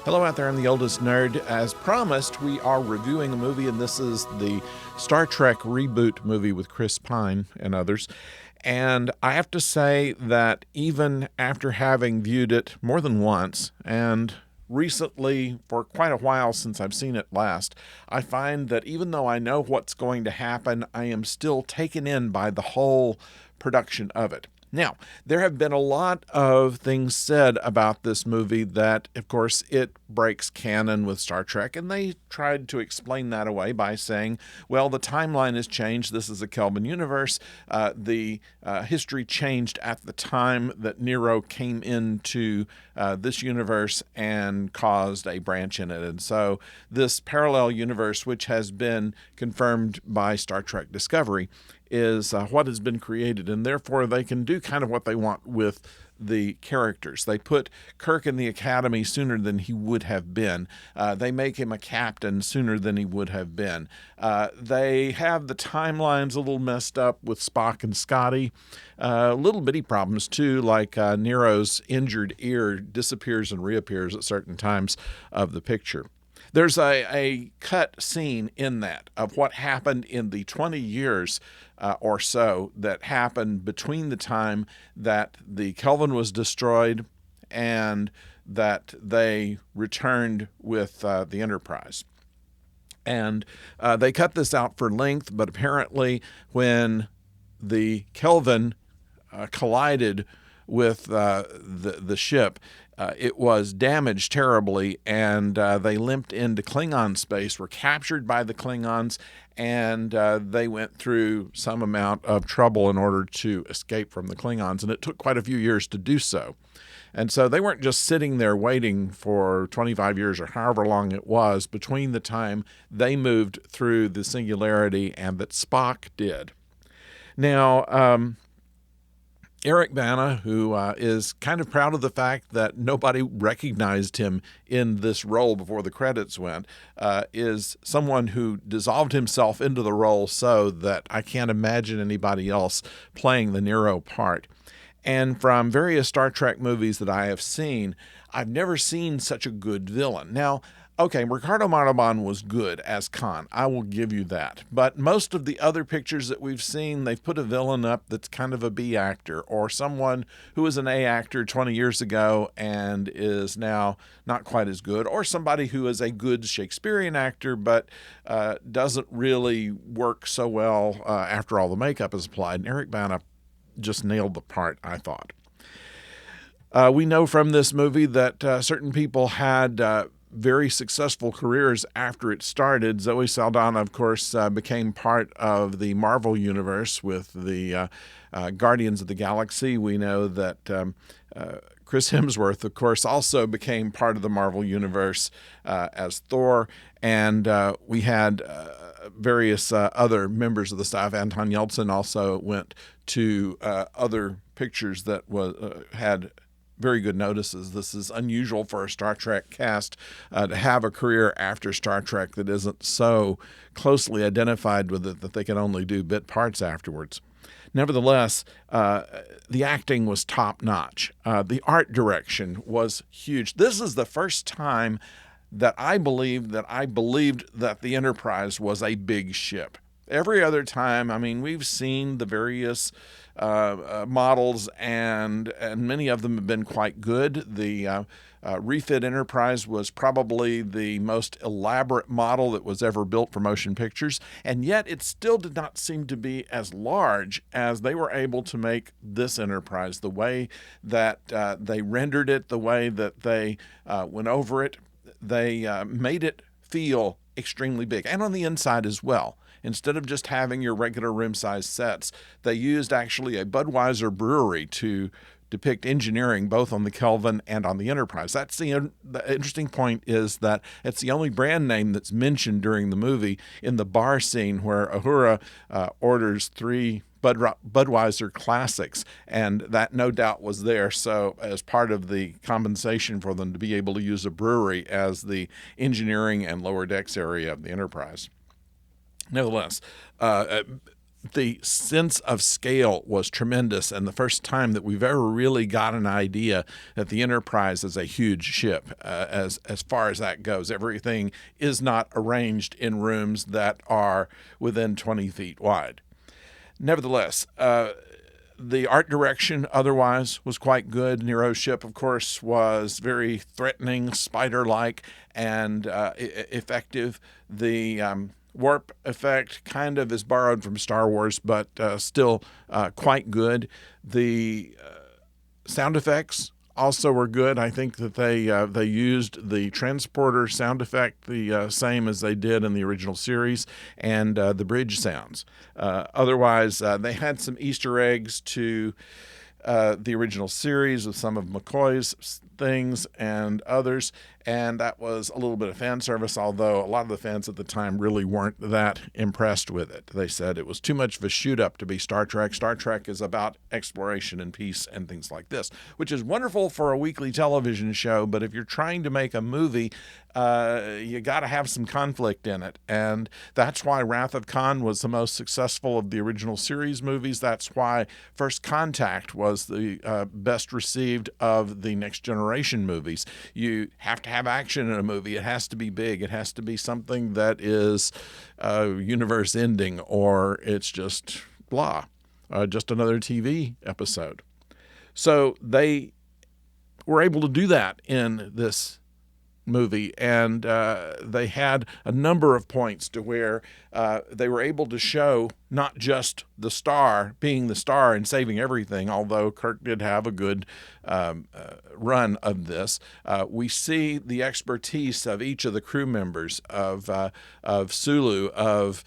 Hello out there, I'm the oldest nerd. As promised, we are reviewing a movie, and this is the Star Trek reboot movie with Chris Pine and others. And I have to say that even after having viewed it more than once, and recently for quite a while since I've seen it last, I find that even though I know what's going to happen, I am still taken in by the whole production of it. Now, there have been a lot of things said about this movie that, of course, it breaks canon with Star Trek, and they tried to explain that away by saying, well, the timeline has changed. This is a Kelvin universe. The history changed at the time that Nero came into this universe and caused a branch in it. And so this parallel universe, which has been confirmed by Star Trek Discovery, is what has been created, and therefore they can do kind of what they want with the characters. They put Kirk in the academy sooner than he would have been. They make him a captain sooner than he would have been. They have the timelines a little messed up with Spock and Scotty. Little bitty problems too, like Nero's injured ear disappears and reappears at certain times of the picture. There's a cut scene in that of what happened in the 20 years or so that happened between the time that the Kelvin was destroyed and that they returned with the Enterprise. And they cut this out for length, but apparently when the Kelvin collided with the ship, it was damaged terribly, and they limped into Klingon space, were captured by the Klingons, and they went through some amount of trouble in order to escape from the Klingons, and it took quite a few years to do so. And so they weren't just sitting there waiting for 25 years or however long it was between the time they moved through the singularity and that Spock did. Now, Eric Bana, who is kind of proud of the fact that nobody recognized him in this role before the credits went, is someone who dissolved himself into the role so that I can't imagine anybody else playing the Nero part. And from various Star Trek movies that I have seen, I've never seen such a good villain. Now, okay, Ricardo Montalban was good as Khan. I will give you that. But most of the other pictures that we've seen, they've put a villain up that's kind of a B actor or someone who was an A actor 20 years ago and is now not quite as good, or somebody who is a good Shakespearean actor but doesn't really work so well after all the makeup is applied. And Eric Bana just nailed the part, I thought. We know from this movie that certain people had very successful careers after it started. Zoe Saldana, of course, became part of the Marvel Universe with the Guardians of the Galaxy. We know that Chris Hemsworth, of course, also became part of the Marvel Universe as Thor. And we had various other members of the staff. Anton Yelchin also went to other pictures that had very good notices. This is unusual for a Star Trek cast to have a career after Star Trek that isn't so closely identified with it that they can only do bit parts afterwards. Nevertheless, the acting was top-notch. The art direction was huge. This is the first time that I believed that the Enterprise was a big ship. Every other time, I mean, we've seen the various models, and many of them have been quite good. The refit Enterprise was probably the most elaborate model that was ever built for motion pictures, and yet it still did not seem to be as large as they were able to make this Enterprise. The way that they rendered it, the way that they went over it, they made it feel extremely big, and on the inside as well. Instead of just having your regular rim-sized sets, they used actually a Budweiser brewery to depict engineering both on the Kelvin and on the Enterprise. That's the interesting point, is that it's the only brand name that's mentioned during the movie in the bar scene where Uhura orders 3 Budweiser Classics, and that no doubt was there. So as part of the compensation for them to be able to use a brewery as the engineering and lower decks area of the Enterprise. Nevertheless, The sense of scale was tremendous, and the first time that we've ever really got an idea that the Enterprise is a huge ship. As far as that goes, everything is not arranged in rooms that are within 20 feet wide. Nevertheless, the art direction otherwise was quite good. Nero's ship, of course, was very threatening, spider-like, and effective. The warp effect kind of is borrowed from Star Wars, but still quite good. The sound effects also were good. I think that they used the transporter sound effect the same as they did in the original series, and the bridge sounds. Otherwise, they had some Easter eggs to the original series with some of McCoy's things and others, and that was a little bit of fan service, although a lot of the fans at the time really weren't that impressed with it. They said it was too much of a shoot-up to be Star Trek. Star Trek is about exploration and peace and things like this, which is wonderful for a weekly television show, but if you're trying to make a movie, you got to have some conflict in it, and that's why Wrath of Khan was the most successful of the original series movies. That's why First Contact was the best received of the Next Generation movies. You have to have action in a movie. It has to be big. It has to be something that is universe ending, or it's just blah, just another TV episode. So they were able to do that in this movie, and they had a number of points to where they were able to show not just the star being the star and saving everything, although Kirk did have a good run of this. We see the expertise of each of the crew members, of Sulu, of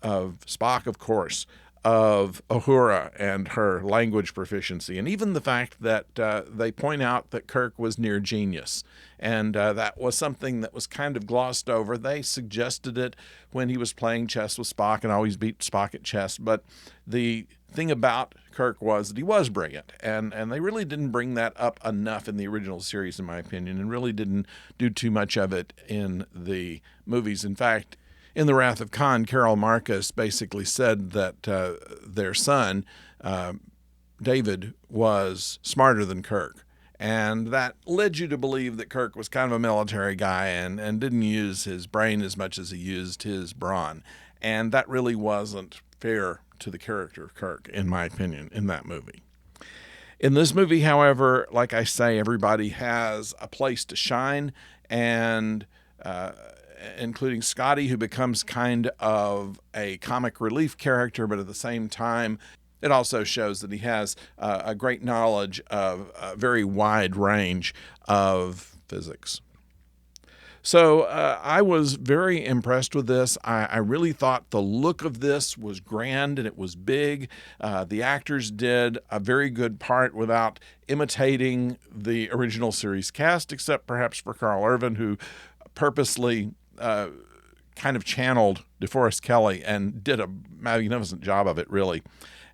Spock, of course, of Uhura and her language proficiency, and even the fact that they point out that Kirk was near genius. And that was something that was kind of glossed over. They suggested it when he was playing chess with Spock and always beat Spock at chess. But the thing about Kirk was that he was brilliant. And they really didn't bring that up enough in the original series, in my opinion, and really didn't do too much of it in the movies. In fact, in The Wrath of Khan, Carol Marcus basically said that their son, David, was smarter than Kirk. And that led you to believe that Kirk was kind of a military guy and didn't use his brain as much as he used his brawn. And that really wasn't fair to the character of Kirk, in my opinion, in that movie. In this movie, however, like I say, everybody has a place to shine, and including Scotty, who becomes kind of a comic relief character, but at the same time, it also shows that he has a great knowledge of a very wide range of physics. So I was very impressed with this. I really thought the look of this was grand and it was big. The actors did a very good part without imitating the original series cast, except perhaps for Carl Urban, who purposely kind of channeled DeForest Kelley and did a magnificent job of it, really.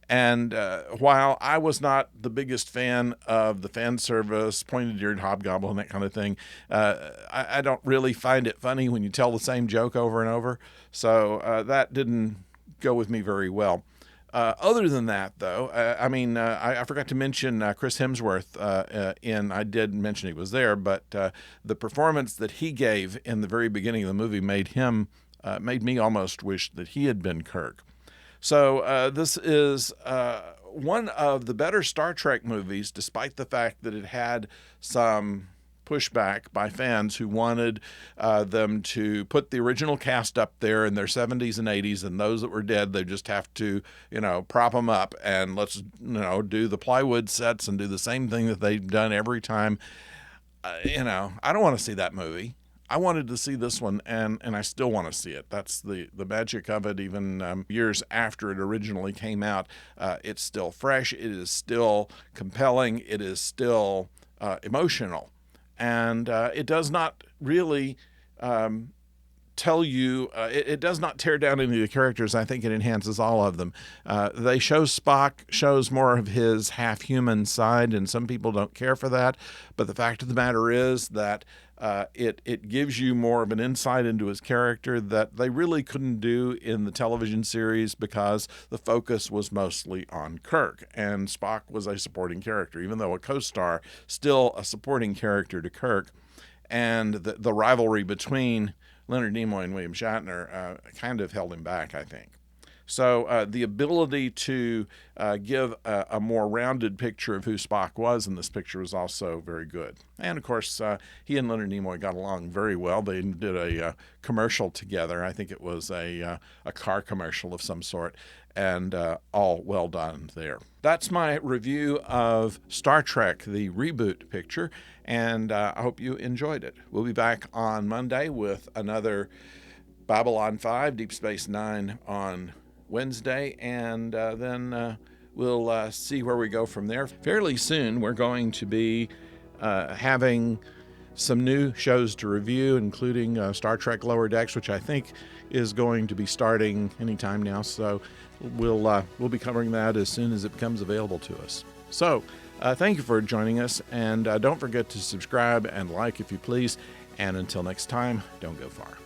And while I was not the biggest fan of the fan service, pointed-eared hobgoblin, that kind of thing, I don't really find it funny when you tell the same joke over and over. So that didn't go with me very well. Other than that, though, I forgot to mention Chris Hemsworth. I did mention he was there, but the performance that he gave in the very beginning of the movie made me almost wish that he had been Kirk. So this is one of the better Star Trek movies, despite the fact that it had some pushback by fans who wanted them to put the original cast up there in their 70s and 80s, and those that were dead, they just have to, prop them up and let's, do the plywood sets and do the same thing that they've done every time. I don't want to see that movie. I wanted to see this one, and I still want to see it. That's the magic of it. Even years after it originally came out, it's still fresh. It is still compelling. It is still emotional. And it does not really tell you, it does not tear down any of the characters. I think it enhances all of them. They show Spock shows more of his half-human side, and some people don't care for that. But the fact of the matter is that it gives you more of an insight into his character that they really couldn't do in the television series because the focus was mostly on Kirk, and Spock was a supporting character, even though a co-star, still a supporting character to Kirk. And the rivalry between Leonard Nimoy and William Shatner kind of held him back, I think. So the ability to give a more rounded picture of who Spock was in this picture was also very good. And, of course, he and Leonard Nimoy got along very well. They did a commercial together. I think it was a car commercial of some sort, and all well done there. That's my review of Star Trek, the reboot picture, and I hope you enjoyed it. We'll be back on Monday with another Babylon 5, Deep Space Nine on Wednesday, and then we'll see where we go from there. Fairly soon, we're going to be having some new shows to review, including Star Trek Lower Decks, which I think is going to be starting anytime now. So we'll be covering that as soon as it becomes available to us. So thank you for joining us, and don't forget to subscribe and like if you please. And until next time, don't go far.